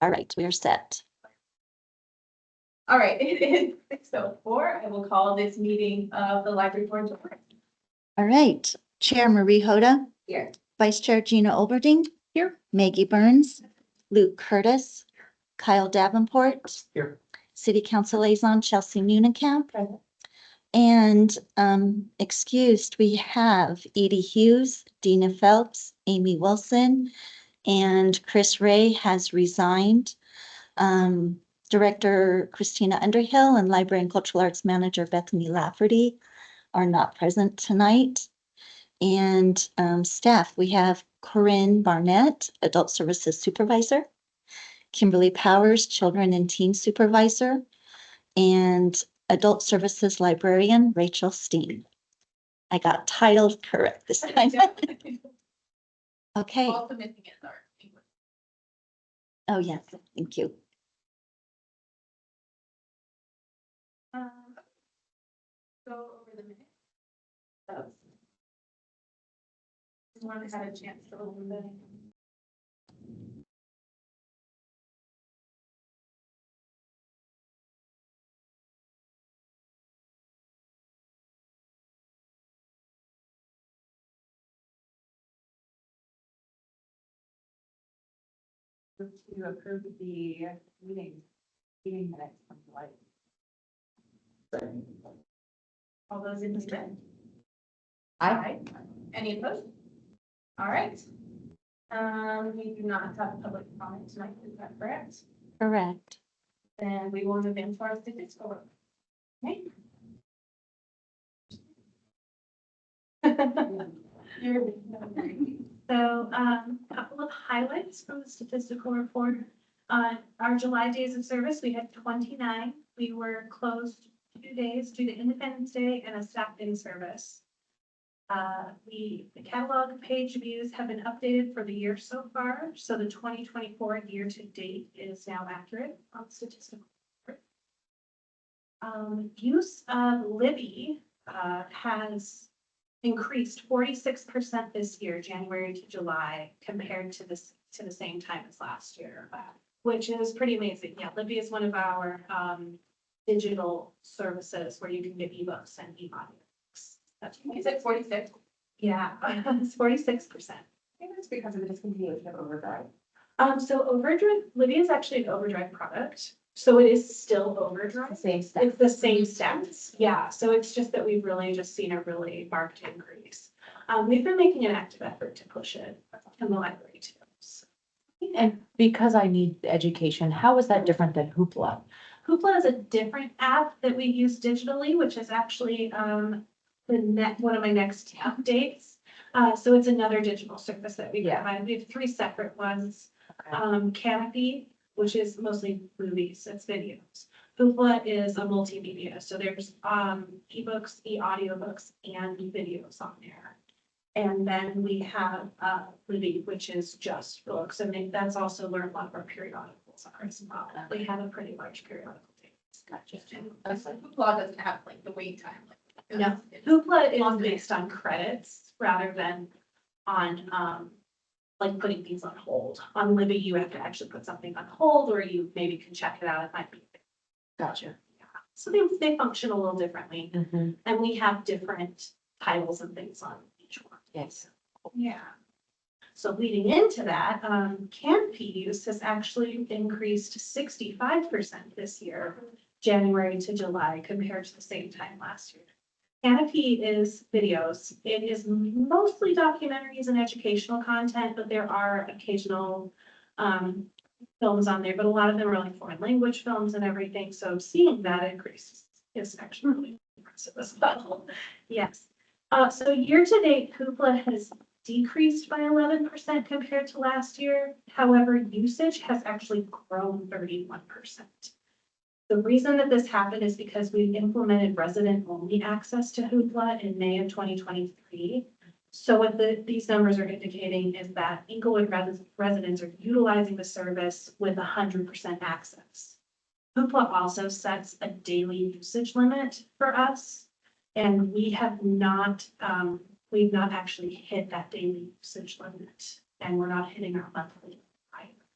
All right, we are set. All right, it is 6:04. I will call this meeting of the library board to order. All right, Chair Marie Hotta, Here. Vice Chair Gina Olberding. Here. Maggie Burns, Luke Curtis, Kyle Davenport. Here. City Council Liaison Chelsea Newnamp. Present. And excused, we have Edie Hughes, Dina Phelps, Amy Wilson, and Chris Ray has resigned. Director Christina Underhill and Library and Cultural Arts Manager Bethany Lafferty are not present tonight. And staff, we have Corinne Barnett, Adult Services Supervisor, Kimberly Powers, Children and Teen Supervisor, and Adult Services Librarian Rachel Steen. I got titled correct this time. Okay. Also missing is our English. Oh, yes, thank you. Go over the minutes. Everyone had a chance to open the. To approve the meeting minutes from July. All those in favor? Aye. Any opposed? All right. We do not have public comment tonight, is that correct? Correct. Then we will move into our statistical work. Okay. So, a couple of highlights from the statistical report. Our July days of service, we had 29. We were closed 2 days due to Independence Day and a staff in service. The catalog page views have been updated for the year so far. So the 2024 year to date is now accurate on statistical. Use of Libby has increased 46% this year, January to July, compared to the same time as last year, which is pretty amazing. Yeah, Libby is one of our digital services where you can get ebooks and e-audiobooks. You said 46. Yeah, it's 46%. I think that's because of the discontinuation of Overdrive. So Overdrive, Libby is actually an Overdrive product. So it is still Overdrive. Same stuff. It's the same stats. Yeah, so it's just that we've really just seen a really marked increase. We've been making an active effort to push it in the library too. So. And because I need the education, how is that different than Hoopla? Hoopla is a different app that we use digitally, which is actually one of my next updates. So it's another digital service that we provide. We have 3 separate ones. Okay. Canopy, which is mostly movies, it's videos. Hoopla is a multimedia, so there's ebooks, e-audiobooks, and videos on there. And then we have Libby, which is just books, and that's also where a lot of our periodicals are as well. We have a pretty large periodical database. Gotcha. Hoopla doesn't have like the wait time. No, Hoopla is based on credits rather than on like putting things on hold. On Libby, you have to actually put something on hold, or you maybe can check it out. It might be. Gotcha. Yeah. So they function a little differently, and we have different titles and things on each one. Yes. Yeah. So leading into that, Canopy use has actually increased 65% this year, January to July, compared to the same time last year. Canopy is videos. It is mostly documentaries and educational content, but there are occasional films on there, but a lot of them are like foreign language films and everything. So seeing that increase is actually really impressive as well. Yes. So year to date, Hoopla has decreased by 11% compared to last year. However, usage has actually grown 31%. The reason that this happened is because we implemented resident-only access to Hoopla in May of 2023. So what these numbers are indicating is that Inglewood residents are utilizing the service with 100% access. Hoopla also sets a daily usage limit for us, and we've not actually hit that daily usage limit, and we're not hitting our monthly either.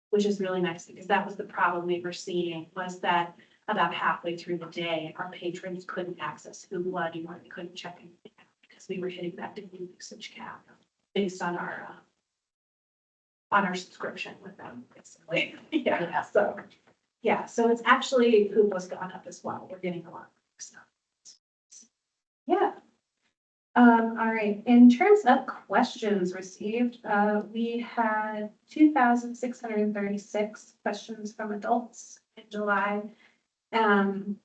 which is really nice because that was the problem we were seeing, was that about halfway through the day, our patrons couldn't access Hoopla anymore. They couldn't check anything out because we were hitting that daily usage cap based on our subscription with them, basically. Yeah, so it's actually, Hoopla's gone up as well. We're getting a lot of stuff. Yeah. All right, in terms of questions received, we had 2,636 questions from adults in July.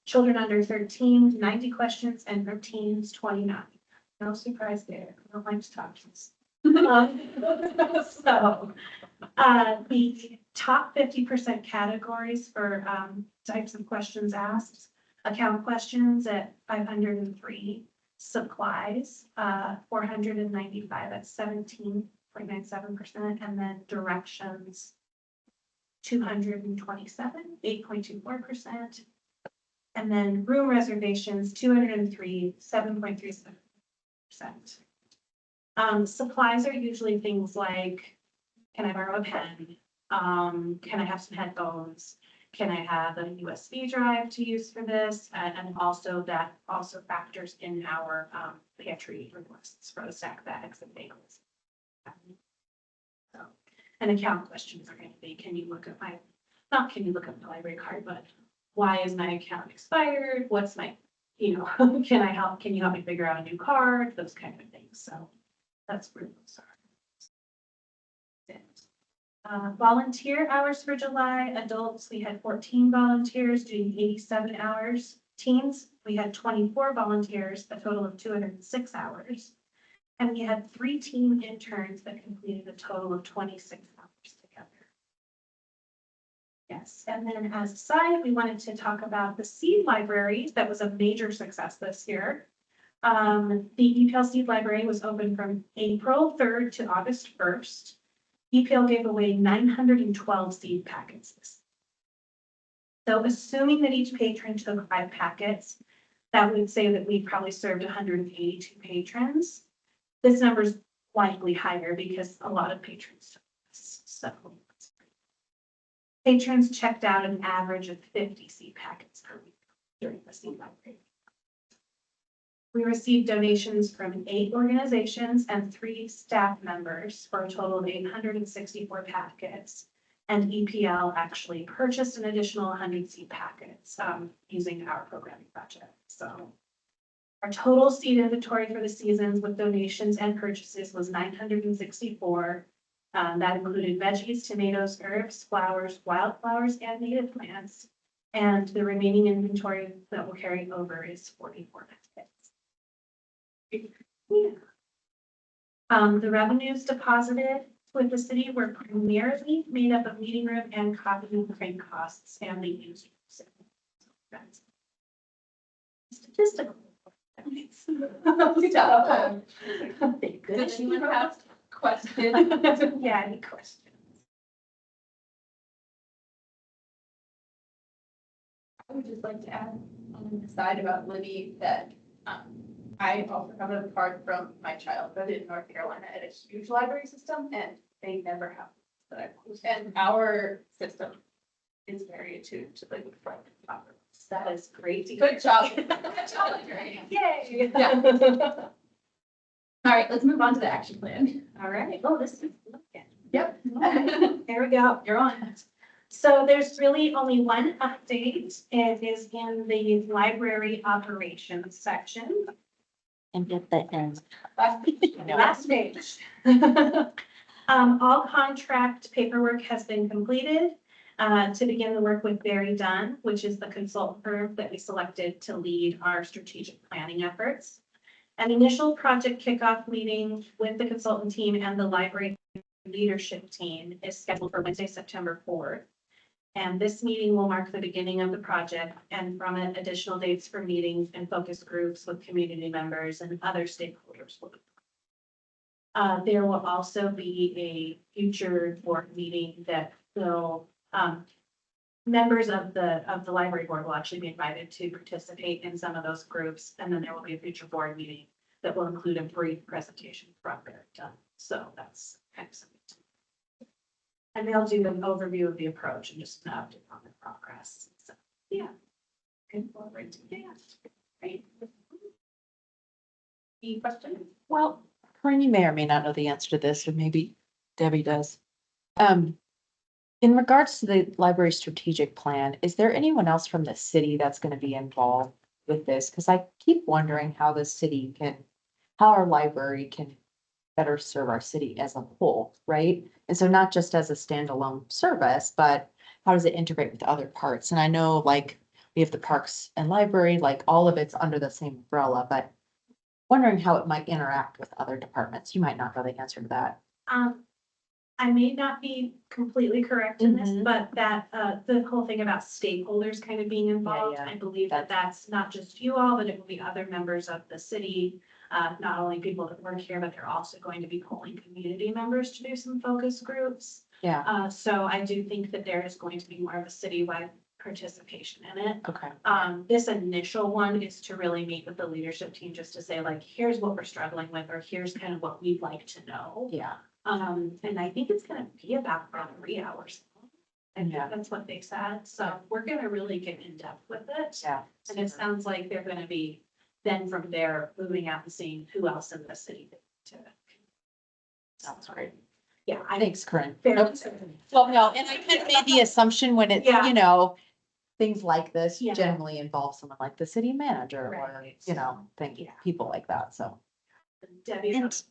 Children under 13, 90 questions, and from teens, 29. No surprise there. I don't like to talk to this. So, the top 50% categories for types of questions asked: account questions at 503, supplies 495 at 17.97%, and then directions 227, 8.24%, and then room reservations 203, 7.37%. Supplies are usually things like, can I borrow a pen? Can I have some headphones? Can I have a USB drive to use for this? And also that also factors in our pantry requests for the snack bags and bagels. So, and account questions are going to be, can you look at my, not can you look at my library card, but why is my account expired? What's my, can you help me figure out a new card? Those kind of things. So that's where those are. Volunteer hours for July, adults, we had 14 volunteers doing 87 hours. Teens, we had 24 volunteers, a total of 206 hours. And we had 3 teen interns that completed a total of 26 hours together. Yes, and then as a side, we wanted to talk about the seed library that was a major success this year. The EPL Seed Library was open from April 3rd to August 1st. EPL gave away 912 seed packets. So assuming that each patron took 5 packets, that would say that we probably served 182 patrons. This number is likely higher because a lot of patrons took this. So patrons checked out an average of 50 seed packets per week during the seed library. We received donations from 8 organizations and 3 staff members for a total of 864 packets. And EPL actually purchased an additional 100 seed packets using our programming budget. So our total seed inventory for the seasons with donations and purchases was 964. That included veggies, tomatoes, herbs, flowers, wildflowers, and native plants. And the remaining inventory that will carry over is 44 packets. Yeah. The revenues deposited with the city were primarily made up of meeting room and copy and print costs and the user. Statistical. Does anyone have questions? Yeah, any questions? I would just like to add on the side about Libby that I also have a card from my childhood in North Carolina at a huge library system, and they never have that I've used. And our system is very attuned to the front and top. That is great. Good job. Good job, librarian. Yay. Yeah. All right, let's move on to the action plan. All right. Oh, this is. Yep. There we go. You're on. So there's really only one update. It is in the library operations section. And get the end. Last page. All contract paperwork has been completed to begin the work with Barry Dunn, which is the consultant firm that we selected to lead our strategic planning efforts. An initial project kickoff meeting with the consultant team and the library leadership team is scheduled for Wednesday, September 4th. And this meeting will mark the beginning of the project, and from it, additional dates for meetings and focus groups with community members and other stakeholders will be. There will also be a future board meeting that will, members of the library board will actually be invited to participate in some of those groups. And then there will be a future board meeting that will include a brief presentation from Barry Dunn. So that's kind of something. And they'll do an overview of the approach and just an update on the progress. So, yeah. Good forward to that. Great. Any questions? Well, Corinne, you may or may not know the answer to this, or maybe Debbie does. In regards to the library strategic plan, is there anyone else from the city that's gonna be involved with this? Cause I keep wondering how the city can, how our library can better serve our city as a whole, right? And so not just as a standalone service, but how does it integrate with other parts? And I know like we have the parks and library, like all of it's under the same umbrella, but wondering how it might interact with other departments. You might not know the answer to that. I may not be completely correct in this, Mhm. but that, the whole thing about stakeholders kind of being involved, yeah. I believe that that's not just you all, but it will be other members of the city. Not only people that work here, but they're also going to be polling community members to do some focus groups. Yeah, So I do think that there is going to be more of a citywide participation in it. okay. This initial one is to really meet with the leadership team, just to say like, here's what we're struggling with, or here's kind of what we'd like to know. Yeah, And I think it's gonna be about 3 hours. And Yeah. that's what they said, so we're gonna really get in depth with it. yeah. And it sounds like they're gonna be, then from there, moving out and seeing who else in the city to. Sounds great. Yeah, I think. Thanks, Corinne. Very Nope. Well, no, and I kind of made the assumption when it's, Yeah. you know, things like this Yeah. generally involve someone like the city manager or, Right. you know, Yeah. people like that, so. Debbie. And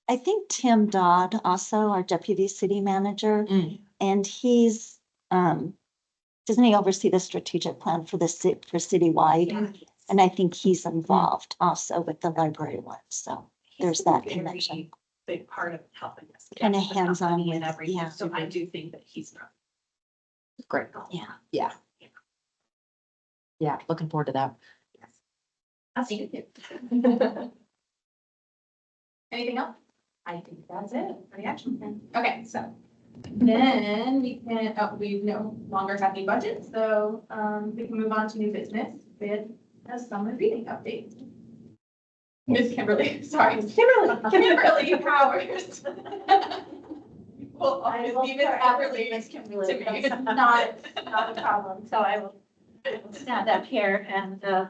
I think Tim Dodd, also our deputy city manager, and he's, doesn't he oversee the strategic plan for the for citywide? Yeah. And I think he's involved also with the library one, so there's that Very connection. Big part of helping us. get Kinda the hands-on company and with- everything, yeah. so I do think that he's. Great. Yeah. Yeah. Yeah, looking forward to that. That's it. Anything else? I think that's it for the action plan. Okay, so then we can, we no longer have any budget, so, we can move on to new business with a summer reading update. Miss Kimberly, sorry, Kimberly Powers. Well, I will Miss Miss forever Miss Kimberly, to me. that's not a problem, so I will stand up here and,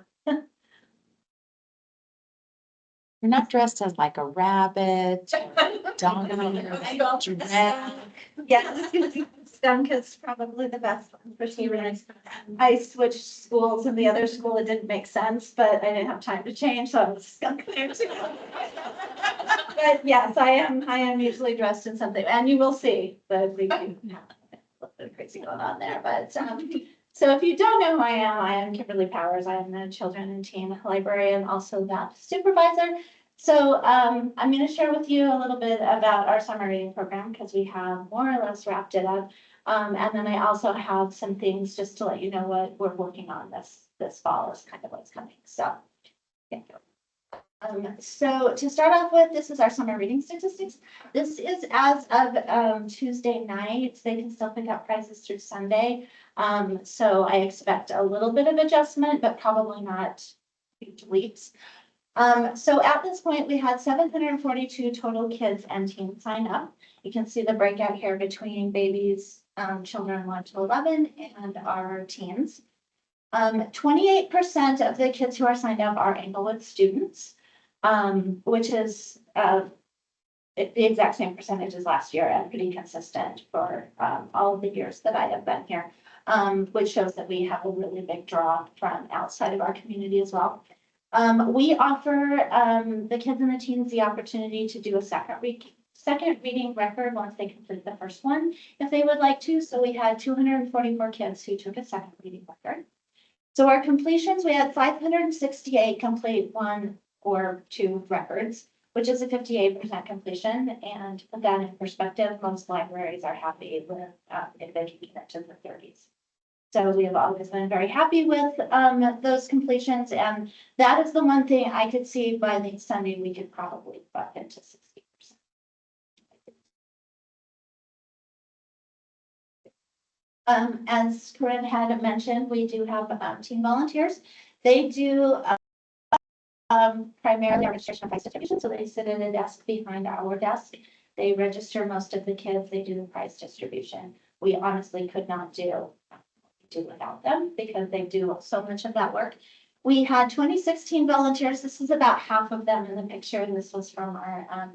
You're not dressed as like a rabbit, dog, I will- giraffe. yeah, skunk is probably the best one for some reason. I switched schools and the other school, it didn't make sense, but I didn't have time to change, so I was skunk there too. But yes, I am usually dressed in something, and you will see that we do have a little bit of crazy going on there, but, so if you don't know who I am Kimberly Powers. I am the children and teen librarian, also that supervisor. So, I'm going to share with you a little bit about our summer reading program because we have more or less wrapped it up. And then I also have some things just to let you know what we're working on this fall is kind of what's coming. So, yeah. So to start off with, this is our summer reading statistics. This is as of Tuesday night. They can still pick up prices through Sunday. So I expect a little bit of adjustment, but probably not huge leaps. So at this point, we had 742 total kids and teens sign up. You can see the breakout here between babies, children 1 to 11, and our teens. 28% of the kids who are signed up are Englewood students, which is the exact same percentage as last year and pretty consistent for all of the years that I have been here, which shows that we have a really big draw from outside of our community as well. We offer the kids and the teens the opportunity to do a second reading record once they complete the first one, if they would like to. So we had 244 kids who took a second reading record. So our completions, we had 568 complete 1 or 2 records, which is a 58% completion. And again, in perspective, most libraries are happy with if they can get to the 30s. So we have always been very happy with those completions, and that is the one thing I could see by the Sunday we could probably buck into 60%. As Corinne had mentioned, we do have teen volunteers. They do primarily our registration and price distribution, so they sit at a desk behind our desk. They register most of the kids, they do the prize distribution. We honestly could not do without them because they do so much of that work. We had 2016 volunteers. This is about half of them in the picture, and this was from our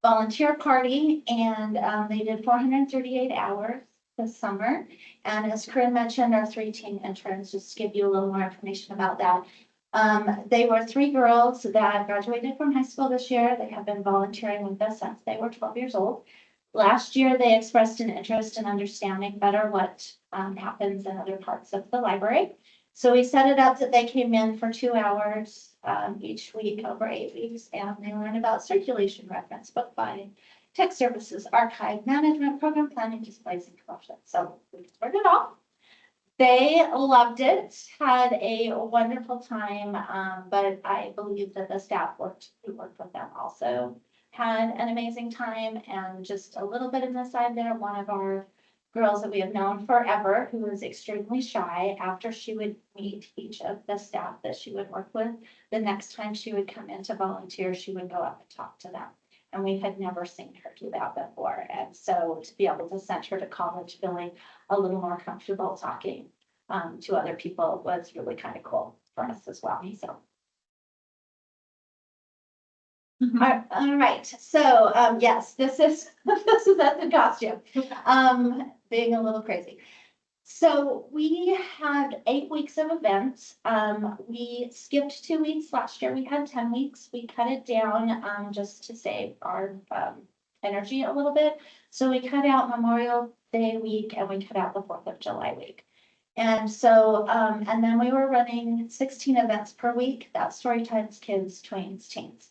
volunteer party, and they did 438 hours this summer. And as Corinne mentioned, our 3 teen interns, just to give you a little more information about that. They were 3 girls that graduated from high school this year. They have been volunteering with us since they were 12 years old. Last year, they expressed an interest in understanding better what happens in other parts of the library. So we set it up that they came in for 2 hours each week over 8 weeks, and they learned about circulation, reference, book buying, tech services, archive management, program planning, displays, and promotion. So we started it off. They loved it, had a wonderful time, but I believe that the staff who worked with them also had an amazing time. And just a little bit in the side there, one of our girls that we have known forever, who was extremely shy, after she would meet each of the staff that she would work with, the next time she would come in to volunteer, she would go up and talk to them. And we had never seen her do that before. And so to be able to send her to college feeling a little more comfortable talking to other people was really kind of cool for us as well. So. All right. So yes, this is this is at the costume. Being a little crazy. So we had 8 weeks of events. We skipped 2 weeks last year. We had 10 weeks. We cut it down just to save our energy a little bit. So we cut out Memorial Day week and we cut out the 4th of July week. And so, and then we were running 16 events per week. That's story times, kids, tweens, teens.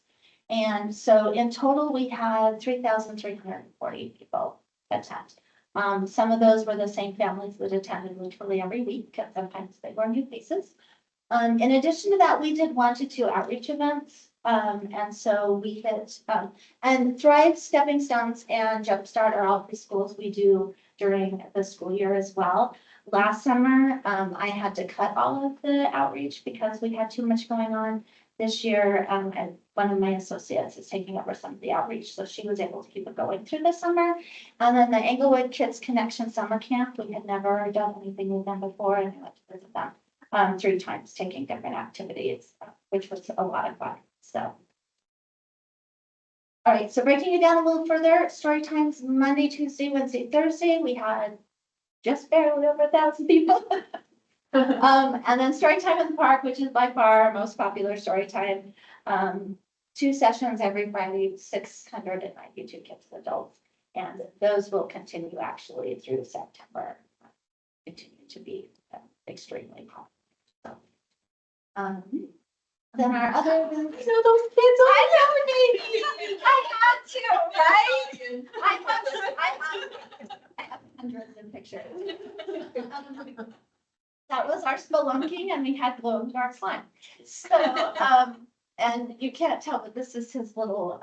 And so in total, we had 3,340 people attend. Some of those were the same families that attended literally every week, and sometimes they were new faces. In addition to that, we did 1 to 2 outreach events. And so we hit, and Thrive, Stepping Stones, and Jumpstart are all 3 schools we do during the school year as well. Last summer, I had to cut all of the outreach because we had too much going on. This year, and one of my associates is taking over some of the outreach, so she was able to keep it going through the summer. And then the Englewood Kids Connection Summer Camp, we had never done anything with them before, and I went to visit them 3 times, taking different activities, which was a lot of fun. So, all right, so breaking it down a little further, story times Monday, Tuesday, Wednesday, Thursday, we had just barely over 1,000 people. And then story time in the park, which is by far our most popular story time. 2 sessions every Friday, 692 kids and adults. And those will continue actually through September, continue to be extremely popular. So, then our other events. You know those kids. I know, I had to, right? I have hundreds of pictures. That was our spelunking, and we had glow in the dark slime. So, and you can't tell, but this is his little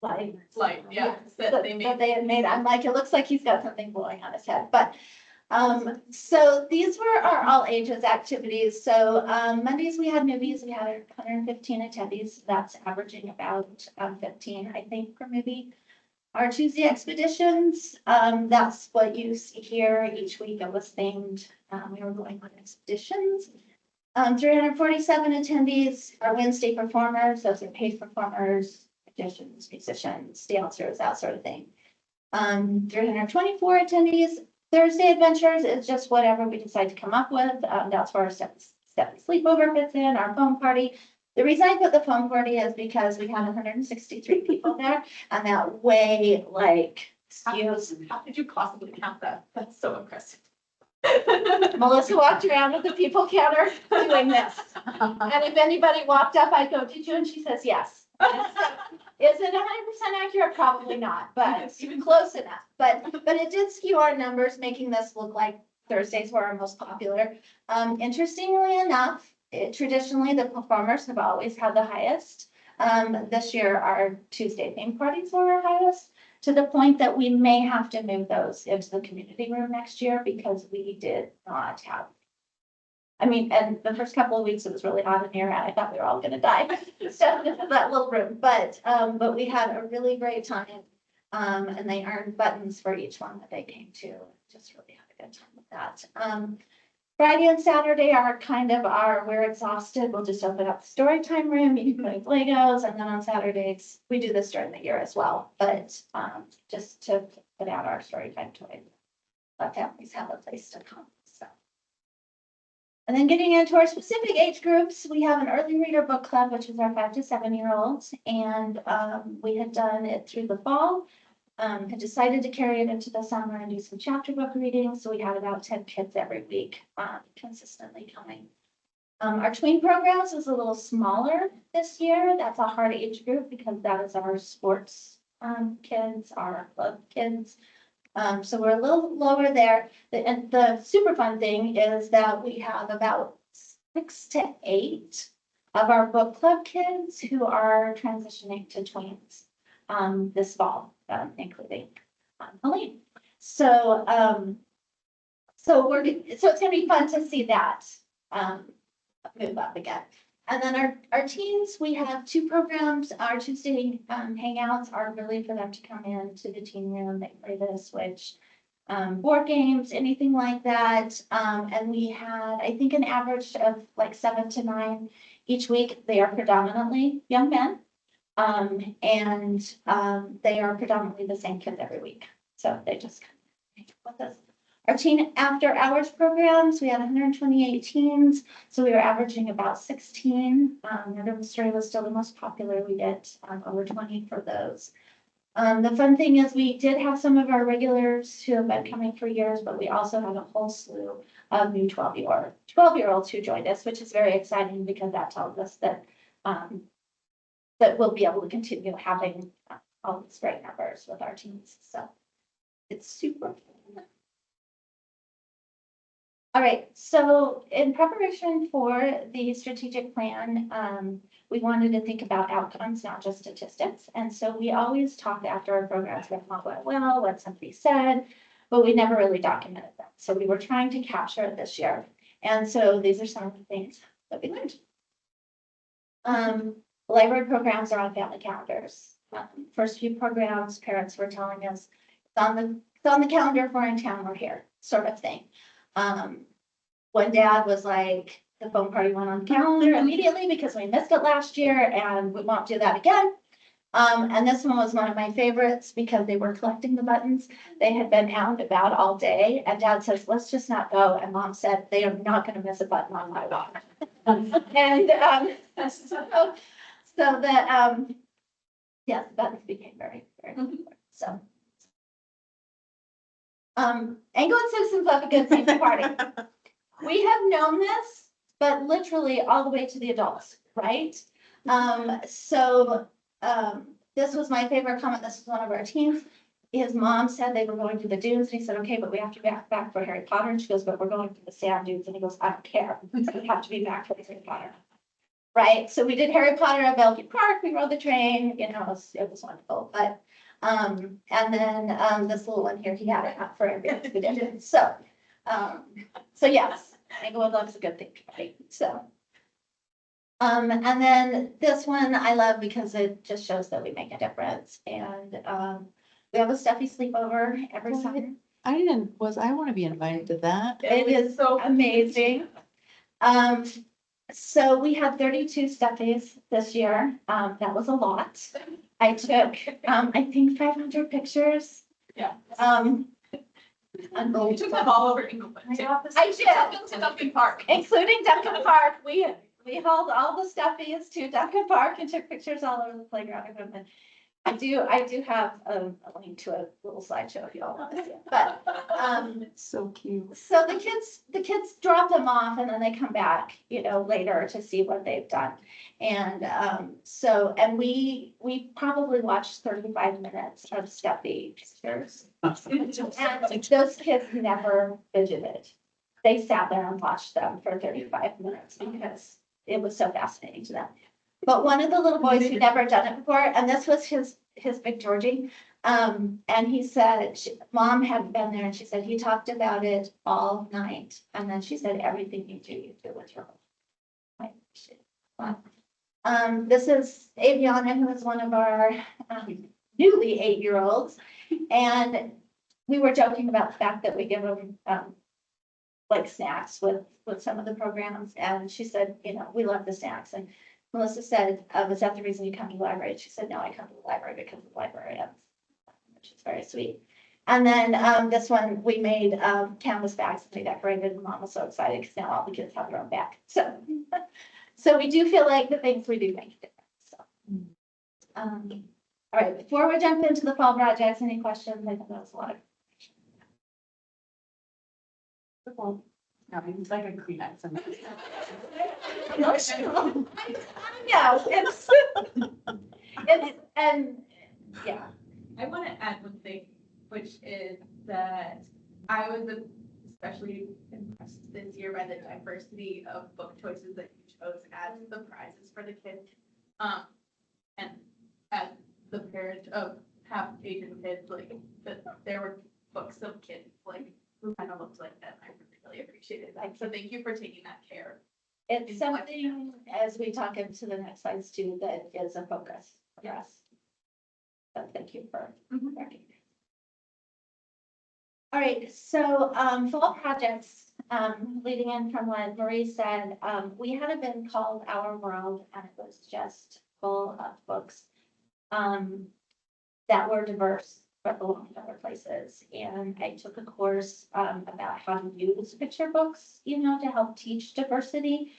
light. Light, yeah, That they had made. I'm like, it looks like he's got something blowing on his head. But so these were our all ages activities. So Mondays we had movies. We had 115 attendees. That's averaging about 15, I think, per movie. Our Tuesday expeditions, that's what you see here. Each week it was themed. We were going on expeditions. 347 attendees. Our Wednesday performers, those are paid performers, magicians, musicians, dancers, that sort of thing. 324 attendees. Thursday adventures is just whatever we decide to come up with. That's where our step sleepover fits in, our phone party. The reason I put the phone party is because we had 163 people there, and that way like skews. How did you possibly count that? That's so impressive. Melissa walked around with the people counter doing this. And if anybody walked up, I'd go, "Did you?" And she says, "Yes." Is it 100% accurate? Probably not, but close enough. But it did skew our numbers, making this look like Thursdays were our most popular. Interestingly enough, traditionally the performers have always had the highest. This year, our Tuesday theme parties were our highest, to the point that we may have to move those into the community room next year because we did not have. I mean, and the first couple of weeks it was really hot in here, and I thought we were all going to die. So this is that little room, but we had a really great time. And they earned buttons for each one that they came to. Just really had a good time with that. Friday and Saturday are kind of we're exhausted. We'll just open up the story time room. You can play Legos. And then on Saturdays, we do this during the year as well. But just to put out our story time toys, let families have a place to come. So. And then getting into our specific age groups, we have an early reader book club, which is our 5 to 7-year-olds. And we had done it through the fall. Had decided to carry it into the summer and do some chapter book reading. So we had about 10 kids every week consistently coming. Our tween programs was a little smaller this year. That's a hard age group because that is our sports kids, our club kids. So we're a little lower there. And the super fun thing is that we have about 6 to 8 of our book club kids who are transitioning to tweens this fall, including Helene. So it's gonna be fun to see that move up again. And then our teens, we have 2 programs. Our Tuesday hangouts are really for them to come in to the teen room. They play the Switch, board games, anything like that. And we had, I think, an average of like 7 to 9 each week. They are predominantly young men. And they are predominantly the same kids every week. So they just come with us. Our teen after hours programs, we had 128 teens. So we were averaging about 16. Murder Mystery was still the most popular. We get over 20 for those. The fun thing is we did have some of our regulars who have been coming for years, but we also have a whole slew of new 12-year-olds who joined us, which is very exciting because that tells us that that we'll be able to continue having all these great numbers with our teams. So it's super fun. All right, so in preparation for the strategic plan, we wanted to think about outcomes, not just statistics. And so we always talk after our programs about what went well, what somebody said, but we never really documented that. So we were trying to capture it this year. And so these are some of the things that we learned. Library programs are on family calendars. First few programs, parents were telling us it's on the calendar if we're in town, we're here, sort of thing. When Dad was like, the phone party went on the calendar immediately because we missed it last year and we won't do that again. And this one was one of my favorites because they were collecting the buttons. They had been out and about all day and Dad says, let's just not go. And Mom said, they are not going to miss a button on my watch. And so that, yes, the buttons became very, very popular. So. England citizens love a good safety party. We have known this, but literally all the way to the adults, right? This was my favorite comment. This was one of our teens. His mom said they were going to the dunes, and he said, okay, but we have to be back for Harry Potter. And she goes, but we're going to the sand dunes. And he goes, I don't care. We have to be back for Harry Potter. Right, so we did Harry Potter at Bellevue Park, we rode the train, you know, it was wonderful, but, and then, this little one here, he had it for every expedition, so yes, Englewood loves a good thing, right, so. And then this one I love because it just shows that we make a difference, and, we have a stuffy sleepover every summer. I want to be invited to that. It is so amazing. So we had 32 stuffies this year. That was a lot. I took, I think 500 pictures. Yeah. You took them all over Englewood. I did. To Duncan Park. Including Duncan Park. We hauled all the stuffies to Duncan Park and took pictures all over the playground equipment. I do have a link to a little slideshow if y'all want to see it, but, So cute. so the kids drop them off and then they come back, you know, later to see what they've done. And, and we probably watched 35 minutes of stuffy pictures. And those kids never visited. They sat there and watched them for 35 minutes because it was so fascinating to them. But one of the little boys who never done it before, and this was his big Georgie, and he said, Mom hadn't been there, and she said, he talked about it all night. And then she said, everything you do with your whole. This is Aviana, who is one of our newly 8-year-olds. And we were joking about the fact that we give them, like snacks with some of the programs. And she said, you know, we love the snacks. And Melissa said, was that the reason you come to the library? She said, no, I come to the library because of the librarians, which is very sweet. And then this one, we made canvas bags and we decorated, and Mom was so excited because now all the kids have their own bag. So, so we do feel like the things we do make a difference. So, all right, before we jump into the fall projects, any questions? I think that was a lot of. No, it's like a Kleenex. Yeah, and yeah. I want to add one thing, which is that I was especially impressed this year by the diversity of book choices that you chose as the prizes for the kids. And as the parent of half Asian kids, like that there were books of kids like who kind of looked like that. I really appreciated that. So thank you for taking that care. It's something, as we talk into the next slides too, that is a focus for us. So thank you for recognizing. All right, so fall projects, leading in from what Marie said, we had a bin called Our World, and it was just full of books that were diverse but belonged to other places. And I took a course about how to use picture books, you know, to help teach diversity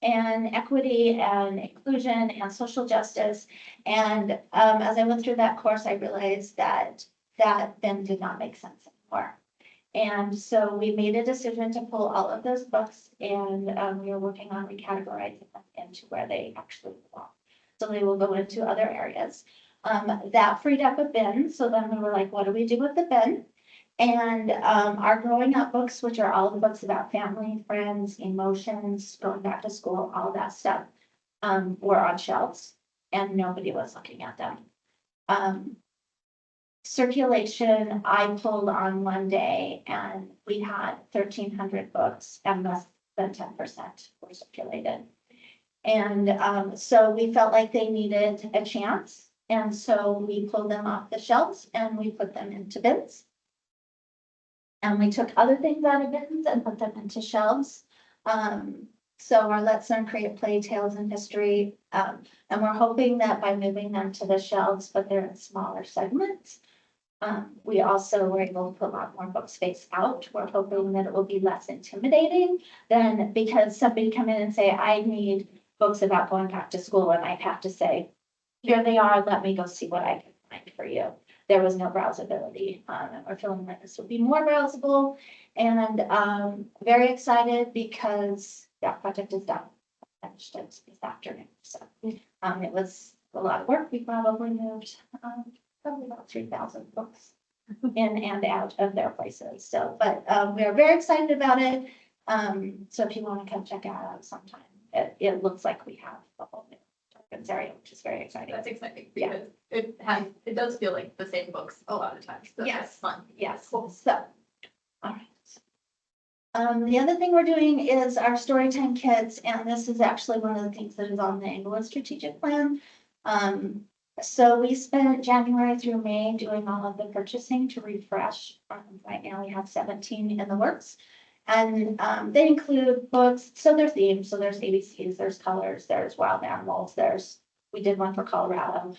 and equity and inclusion and social justice. And as I went through that course, I realized that that then did not make sense anymore. And so we made a decision to pull all of those books, and we are working on recategorizing them into where they actually belong. So they will go into other areas. That freed up a bin. So then we were like, what do we do with the bin? And our growing up books, which are all the books about family, friends, emotions, going back to school, all that stuff, were on shelves and nobody was looking at them. Circulation, I pulled on one day and we had 1,300 books and less than 10% were circulated. And so we felt like they needed a chance. And so we pulled them off the shelves and we put them into bins. And we took other things out of bins and put them into shelves. So our Let's Learn, Create, Play, Tales and History. And we're hoping that by moving them to the shelves, but they're in smaller segments, we also were able to put a lot more book space out. We're hoping that it will be less intimidating than because somebody come in and say, I need books about going back to school. And I'd have to say, here they are, let me go see what I can find for you. There was no browsability. And we're feeling like this will be more browsable, and very excited because that project is done. Finished it this afternoon. So it was a lot of work. We probably moved probably about 3,000 books in and out of their places. So, but we are very excited about it. So if you want to come check it out sometime, it looks like we have a whole new area, which is very exciting. That's exciting because it does feel like the same books a lot of times. So Yes. that's fun. Yes, cool. So, all right. The other thing we're doing is our storytime kits, and this is actually one of the things that is on the Englewood strategic plan. So we spent January through May doing all of the purchasing to refresh. Right now we have 17 in the works. And they include books, so they're themed, so there's ABCs, there's colors, there's wild animals, we did one for Colorado.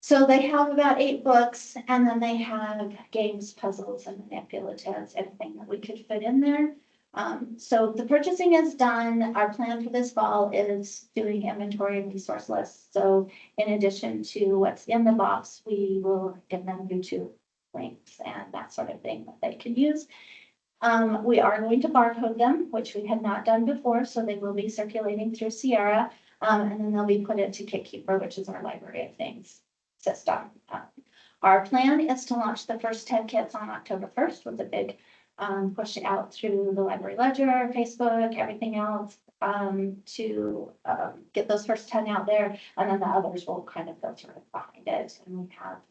So they have about 8 books, and then they have games, puzzles, and manipulatives, anything that we could fit in there. So the purchasing is done. Our plan for this fall is doing inventory and resource lists. So in addition to what's in the box, we will give them YouTube links and that sort of thing that they can use. We are going to barcode them, which we had not done before, so they will be circulating through Sierra, and then they'll be put into KitKeeper, which is our Library of Things system. Our plan is to launch the first 10 kits on October 1st with a big push out through the Library Ledger, Facebook, everything else, to get those first 10 out there, and then the others will kind of go through behind it. And we have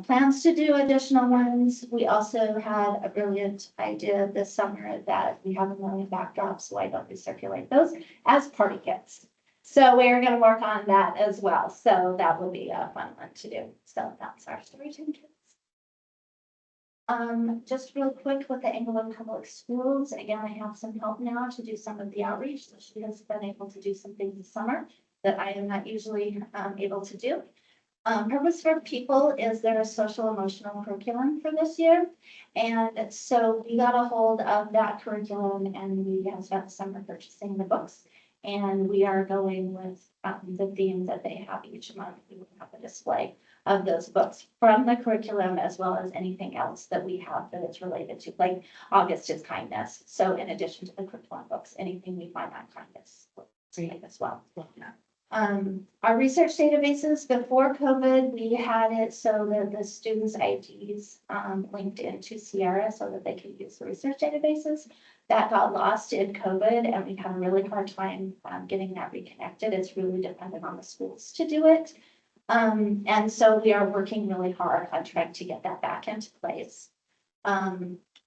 plans to do additional ones. We also had a brilliant idea this summer that we have 1 million backdrops, so why don't we circulate those as party kits? So we're gonna work on that as well. So that will be a fun one to do. So that's our story time kids. Just real quick with the Englewood Public Schools, again, I have some help now to do some of the outreach. So she has been able to do some things this summer that I am not usually able to do. Purpose for People is their social emotional curriculum for this year. And so we got a hold of that curriculum and we have spent the summer purchasing the books. And we are going with the theme that they have each month. We will have a display of those books from the curriculum as well as anything else that we have that is related to, like August is kindness. So in addition to the curriculum books, anything we find on kindness as well. Our research databases before COVID, we had it so that the students' IDs linked into Sierra so that they could use the research databases. That got lost in COVID and we had a really hard time getting that reconnected. It's really dependent on the schools to do it. And so we are working really hard on trying to get that back into place.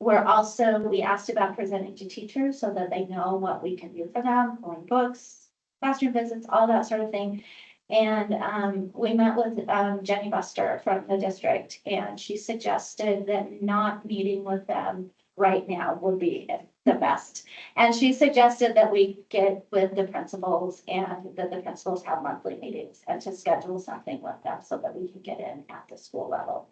We asked about presenting to teachers so that they know what we can do for them, pulling books, classroom visits, all that sort of thing. And we met with Jenny Buster from the district and she suggested that not meeting with them right now would be the best. And she suggested that we get with the principals and that the principals have monthly meetings and to schedule something with them so that we can get in at the school level.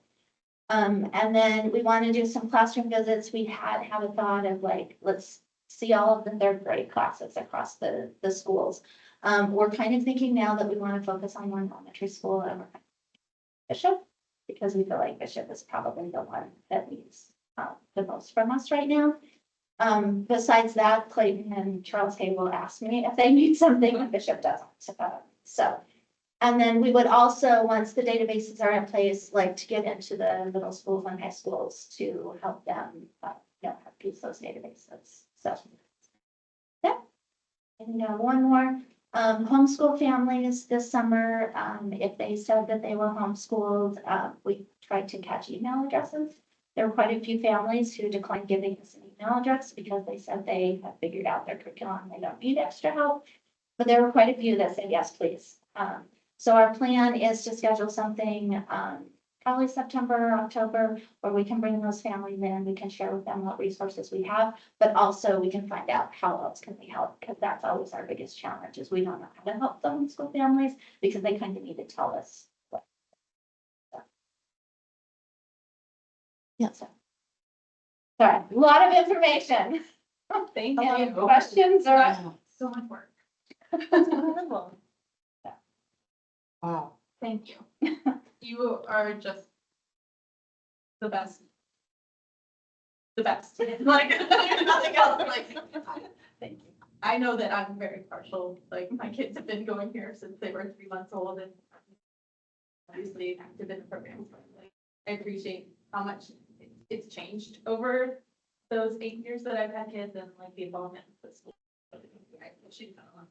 And then we want to do some classroom visits. We had a thought of like, let's see all of the third grade classes across the schools. We're kind of thinking now that we want to focus on one elementary school and we're Bishop, because we feel like Bishop is probably the one that needs the most from us right now. Besides that, Clayton and Charles Hay will ask me if they need something and Bishop doesn't. So, and then we would also, once the databases are in place, like to get into the middle schools and high schools to help them, use those databases. So, yeah. And one more, homeschool families this summer, if they said that they were homeschooled, we tried to catch email addresses. There were quite a few families who declined giving us an email address because they said they have figured out their curriculum, they don't need extra help. But there were quite a few that said, yes, please. So our plan is to schedule something, probably September, October, where we can bring those families in, we can share with them what resources we have, but also we can find out how else can we help, because that's always our biggest challenge is we don't know how to help the homeschool families because they kind of need to tell us what. Yeah. So. Sorry, a lot of information. Thank Any you. questions or? So much work. Wow. Thank you. You are just the best. The best. Like, nothing else, like, thank you. I know that I'm very partial, like, my kids have been going here since they were 3 months old and obviously active in the program. So, like, I appreciate how much it's changed over those 8 years that I've had kids and like the involvement with the school. I appreciate that a lot.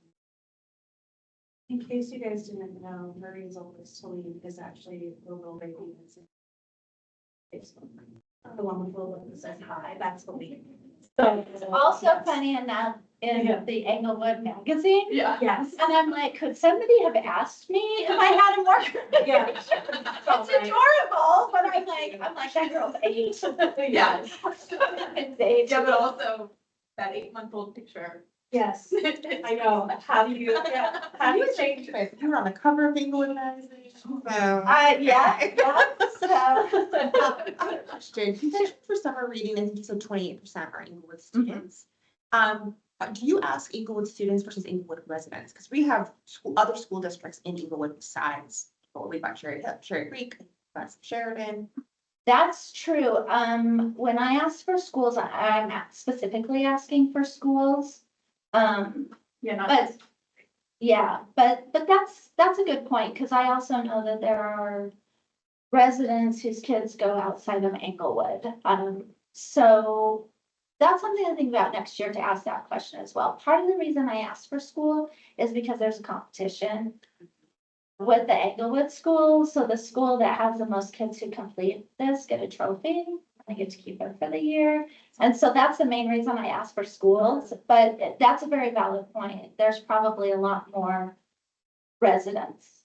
In case you guys didn't know, Marie's oldest to leave is actually the little baby that's in Facebook. The one with the little that says hi, that's the lead. So Also funny enough, in the Englewood magazine. Yeah. yes. And I'm like, could somebody have asked me if I had a more? Yeah. It's adorable, but I'm like, that girl's 8. Yeah. It's 8. Yeah, but also that 8-month-old picture. Yes, I know. How do you change it? You were on the cover of Englewood magazine. So, Yeah. So, I have a question. You mentioned for summer reading, I think you said 28% are Englewood students. Do you ask Englewood students versus Englewood residents? Because we have other school districts in Englewood besides, we've got Cherry Creek, that's Sheridan. that's true. When I ask for schools, I'm not specifically asking for schools. Yeah, not But yeah, but that's a good point, because I also know that there are residents whose kids go outside of Englewood. So that's something to think about next year to ask that question as well. Part of the reason I asked for school is because there's a competition with the Englewood school. So the school that has the most kids who complete this get a trophy. I get to keep it for the year. And so that's the main reason I asked for schools, but that's a very valid point. There's probably a lot more residents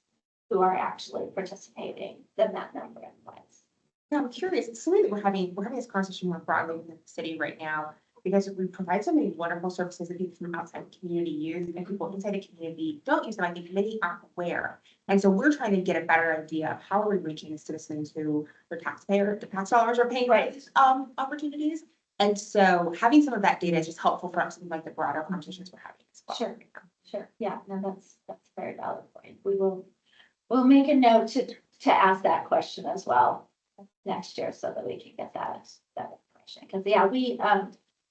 who are actually participating than that number implies. Now, I'm curious, it's something that we're having this conversation more broadly in the city right now, because we provide so many wonderful services that people from outside the community use, and people inside the community don't use them. I think many aren't aware. And so we're trying to get a better idea of how are we reaching the citizens who the tax dollars are paying for Right. these, opportunities. And so having some of that data is just helpful for us in like the broader conversations we're having as well. Sure, yeah, no, that's a very valid point. We'll make a note to ask that question as well next year so that we can get that information. Because, yeah, we,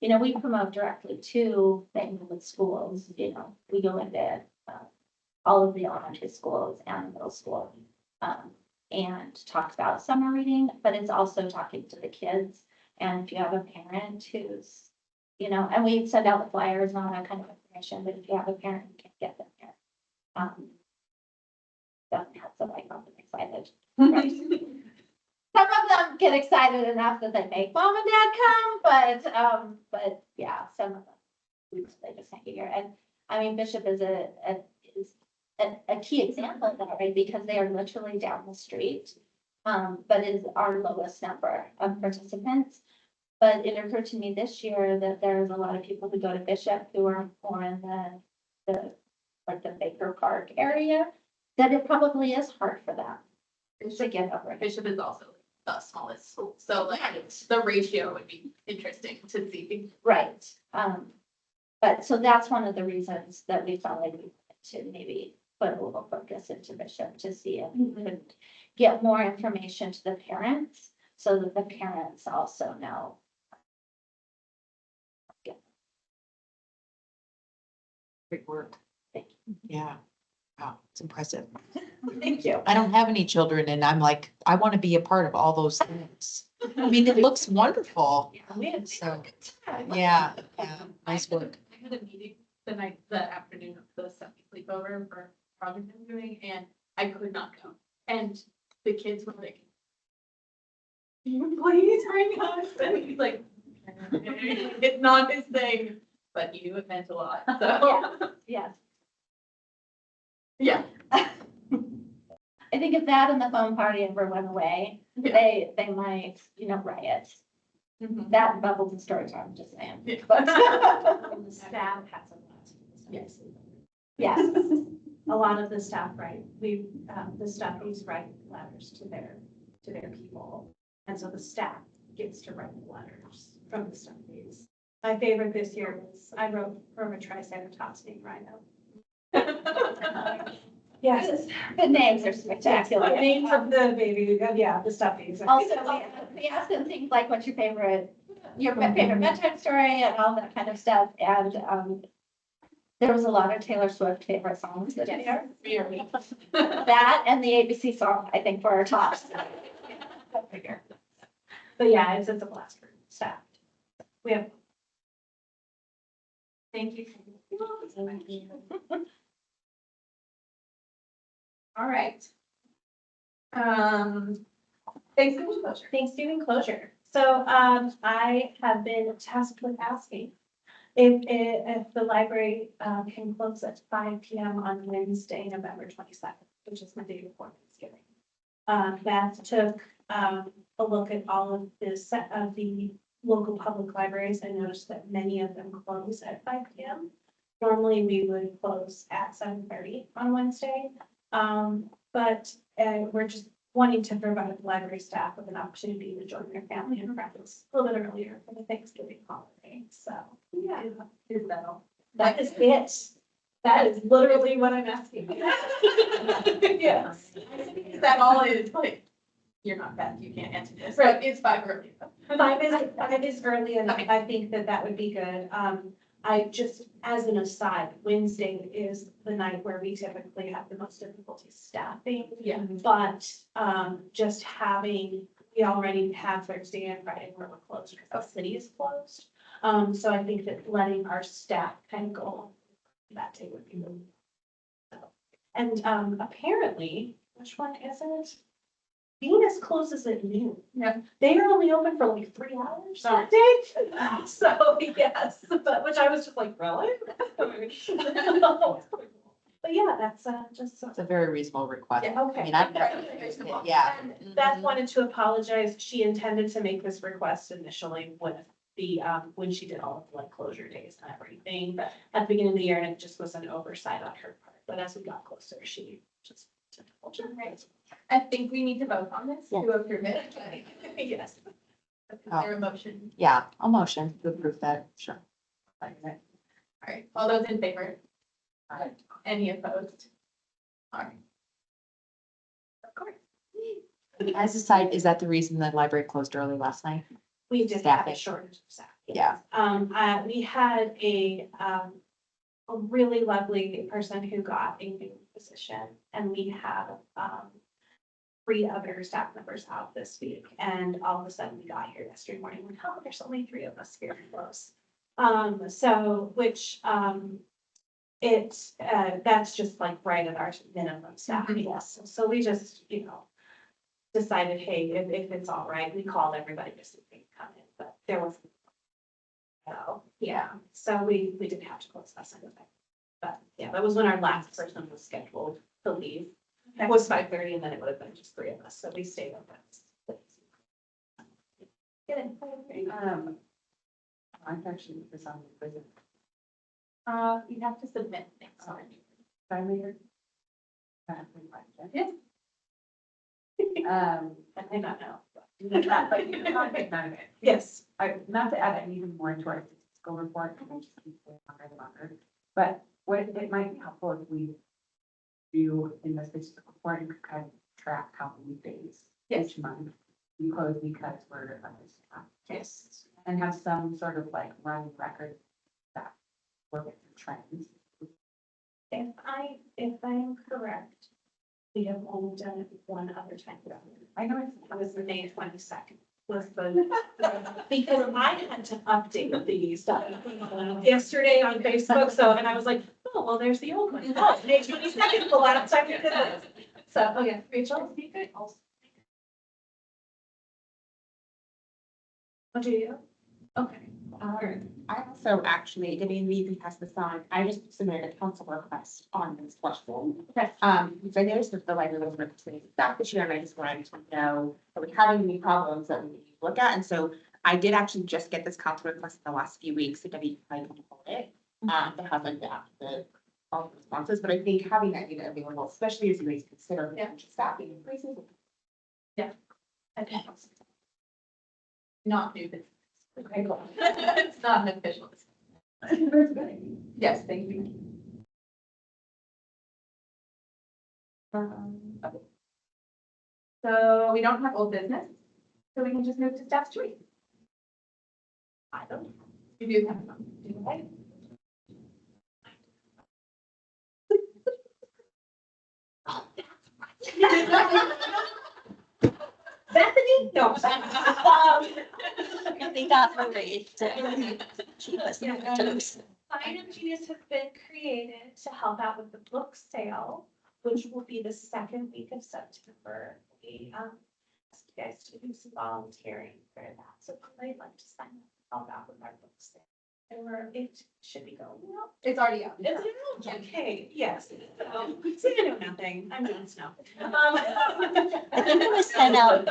we promote directly to Maplewood schools, we go into all of the elementary schools and middle school and talk about summer reading, but it's also talking to the kids. And if you have a parent who's, and we send out the flyers and all that kind of information, but if you have a parent who can get them here. Doesn't have to like them excited. Right? Some of them get excited enough that they make mom and dad come, but yeah, some of them, they just can't get here. And I mean, Bishop is a key example of that, right? Because they are literally down the street. But is our lowest number of participants. But it occurred to me this year that there's a lot of people who go to Bishop who are more in the Baker Park area, that it probably is hard for them to get over it. Bishop is also the smallest school, so like the ratio would be interesting to see. Right. But so that's one of the reasons that we felt like we wanted to maybe put a little focus into Bishop to see if we could get more information to the parents so that the parents also know. Great work. Thank Yeah. Wow, it's impressive. Thank you. I don't have any children and I'm like, I want to be a part of all those things. I mean, it looks wonderful. Yeah, we had So, yeah, nice work. I had a meeting the afternoon of the Sunday sleepover for a project I'm doing, and I could not go. And the kids were like, "Can you please bring us?" And he's like, it's not his thing, but he knew it meant a lot, so. Yes. Yeah. I think if that and the phone party ever went away, Yeah. they might, riot. Mhm. That and bubbles and story time, just saying. Yeah. But The staff has a lot. Yes. yes, A lot of the staff write, the staffies write letters to their people. And so the staff gets to write the letters from the staffies. My favorite this year was, I wrote from a triceratops named Rhino. Yes. the names are The spectacular. names of the baby, the stuffies. Also, we asked them things like, what's your favorite bedtime story and all that kind of stuff. And there was a lot of Taylor Swift favorite songs that year. That and the ABC song, I think, were our tops. But yeah, it's a blast for staff. We have. Thank you. All right. Thanksgiving closure. Thanksgiving closure. So I have been tasked with asking if the library can close at 5 p.m. on Wednesday, November 22nd, which is the day before Thanksgiving. Beth took a look at all of the local public libraries and noticed that many of them close at 5 p.m. Normally, we would close at 7:30 on Wednesday. But we're just wanting to provide the library staff with an opportunity to join their family and friends a little bit earlier for the Thanksgiving holiday. So, yeah. Is that all? That is it. That is literally what I'm asking. Yes. Is that all it is? Like, you're not Beth, you can't answer this. Right. But it's 5 early. 5 is early, and I think that would be good. I just, as an aside, Wednesday is the night where we typically have the most difficulty staffing. Yeah. But, just we already have Thursday and Friday where we're closed because the city is closed. So I think that letting our staff kind of go that day would be good. And, apparently, which one is it? Venus closes at noon. Yeah. They are only open for like 3 hours that day. So, yes, but which I was just like, really? But But yeah, that's just. It's a very reasonable request. Yeah, okay. I mean, I've never used it, yeah. And Beth wanted to apologize. She intended to make this request initially with the, when she did all of the like closure days and everything, but at the beginning of the year, and it just was an oversight on her part. But as we got closer, she just. Right. I think we need to vote on this to approve it. Yes. Is there a motion? Yeah, I'll motion to approve that, sure. All right, all those in favor? Aye. Any opposed? All right. Of course. As a side, is that the reason the library closed early last night? We did have Staffing. a shortage of staff. Yeah. We had a really lovely person who got a new position, and we had, 3 other staff members out this week, and all of a sudden we got here yesterday morning, like, oh, there's only 3 of us here close. So, which, that's just like right at our minimum staffing, yes, so we just, decided, hey, if it's all right, we called everybody just so they could come in, but there was. Oh, yeah, so we did have to close last night, but yeah, that was when our last person was scheduled to leave. It was 5:30 and then it would have been just 3 of us, so we stayed open. Get it. I'm actually this on the prison. You have to submit things. Yes. I may not know. Yes. Yes, Not to add anything more to our statistical report, because I just keep saying longer and longer. But what it might be helpful if we do in the statistical report, and kind of track how many days each month we close because we're understaffed. yes. And have some sort of like running record that we're with the trends. If I'm correct, we have only done it one other time. I know It was May 22nd was the, because I had to update these yesterday on Facebook, so, and I was like, oh, well, there's the old one. Oh, May 22nd, the last time we did this. So, oh yeah, Rachel, you could also. Oh, do you? Okay. I also actually, Debbie and me passed this on, I just submitted a council request on this platform. Okay. Because I noticed that the library was representing staff this year, and I just wanted to know, are we having any problems that we need to look at? And so I did actually just get this council request in the last few weeks, so Debbie, I can hold it. To have like all the responses, but I think having that data available, especially as you guys consider potential staffing increases. I think it's not new business. Okay, cool. It's not an official. Yes, thank you. Okay. So we don't have old business, so we can just move to staff three. I don't know. You do have some. Do you like? Bethany? No. They got Marie to keep us on our toes. Sign of Genius has been created to help out with the book sale, which will be the second week of September. We ask you guys to do some volunteering for that. So if you'd like to sign up, help out with our book sale. It should be going well. It's already out. Is it? Okay, yes. See, I know nothing. I'm doing snow. I think it was sent out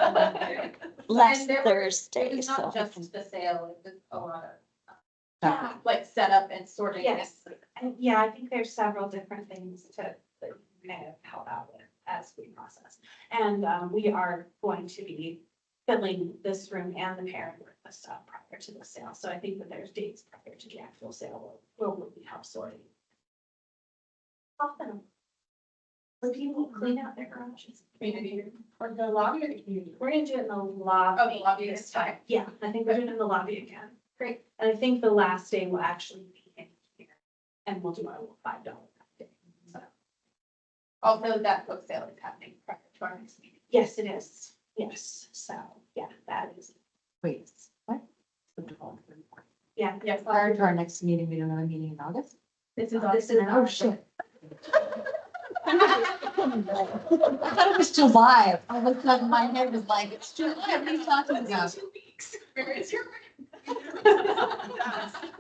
last And there Thursday, It was so. not just the sale, it was a lot of, Yeah. like setup and sorting. Yes, and yeah, I think there's several different things to kind of help out with as we process. And we are going to be filling this room and the parent room with stuff prior to the sale. So I think that there's dates prior to the actual sale will really help sorting. Often. When people clean out their garages. Community. Or the lobby or the community? We're gonna do it in the lobby. Oh, the lobby this is time. fine. Yeah, I think we're doing it in the lobby again. Great. And I think the last day will actually be in here. And we'll do our little $5 that day. So, Also, that book sale is happening prior to our next meeting. yes, it is. Yes, so, yeah, that is, Wait, what? yeah. Yes. Prior to our next meeting, we don't have a meeting in August? This is. This is. Oh, shit. I thought it was July. All of a sudden, my head was like, it's July, what are you talking about? 2 weeks. Where is your?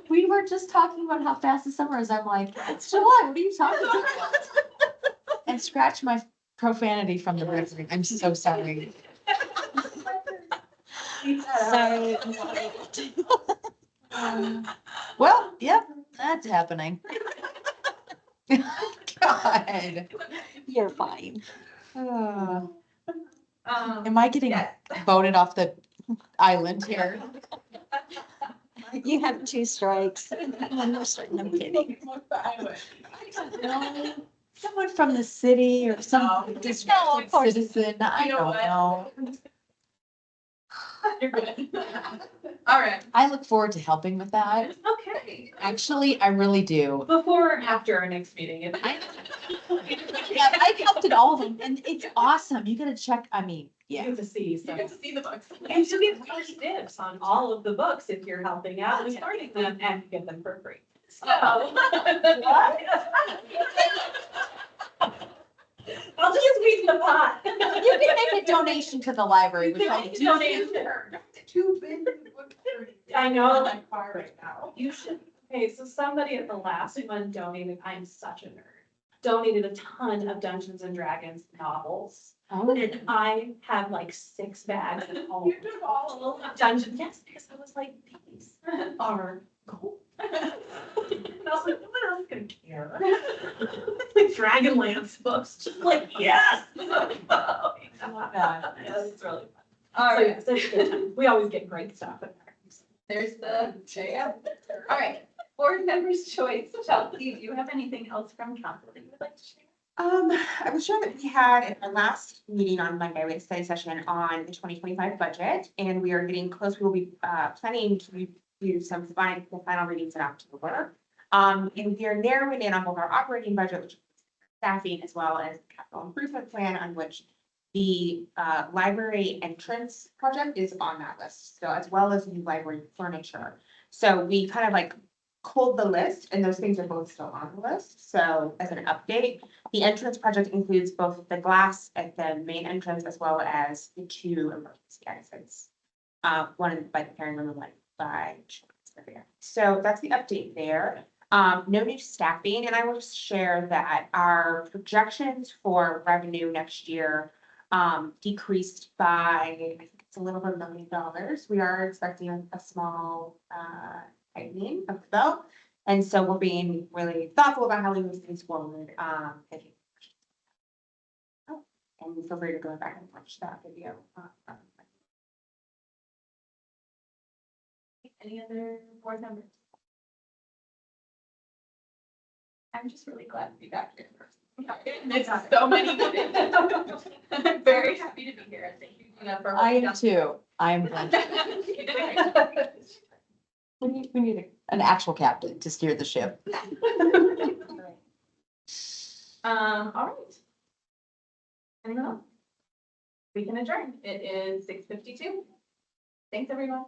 We were were just talking about how fast the summer is. I'm like, it's July. What are you talking about? And scratch my profanity from the record. I'm so sorry. Sorry. Well, yep, that's happening. God. You're fine. Am I getting yes. voted off the island here? You have 2 strikes. One more strike. No, I'm kidding. No, someone from the city or some No, of distracted course. citizen, I You know don't what? know. You're good. All right. I look forward to helping with that. Okay, Actually, I really do. before or after our next meeting? Yeah, I've helped at all of them and it's awesome. You gotta check, I mean, You yeah. get to see, You so. get to see the books. And you get first dibs on all of the books if you're helping out and starting them, and you get them for free. So. What? I'll just squeeze the pot. You can make a donation to the library, which I do. Too big. I know. In my car right now. You should, okay, so somebody at the last one donated, I'm such a nerd, donated a ton of Dungeons and Dragons novels. Oh, And I have like 6 bags at home. You took all Full of Dungeons, yes, because I was like, these are gold. And I was like, no one else can care. Like Dragonlance books, just like, yes. Oh, God. yeah, it's really fun. All So right, yes, it's a good time. We always get great stuff in there. there's the, all right, board members' choice. Chelsea, do you have anything else from council that you would like to share? I was sure that we had at our last meeting on Monday, we had a study session on the 2025 budget, and we are getting close. We will be planning to do the final readings in October. And we are narrowing in on both our operating budget, which is staffing, as well as the capital improvement plan, on which the library entrance project is on that list. So as well as new library furniture. So we kind of like culled the list, and those things are both still on the list. So as an update, the entrance project includes both the glass at the main entrance as well as the 2 emergency exits. One by the parent room and one by children's area. So that's the update there. No new staffing, and I will just share that our projections for revenue next year decreased by, I think it's a little over $1 million. We are expecting a small tightening of the belt. And so we're being really thoughtful about how we move things forward. If you- Oh, and feel free to go back and watch that video. Any other board members? I'm just really glad to be back here in person. It's so many meetings. I'm very happy to be here, and thank you, Gina, for. I am too. I'm, You did a great job. we need an actual captain to steer the ship. All right. Anyone else? We can adjourn. It is 6:52. Thanks, everyone.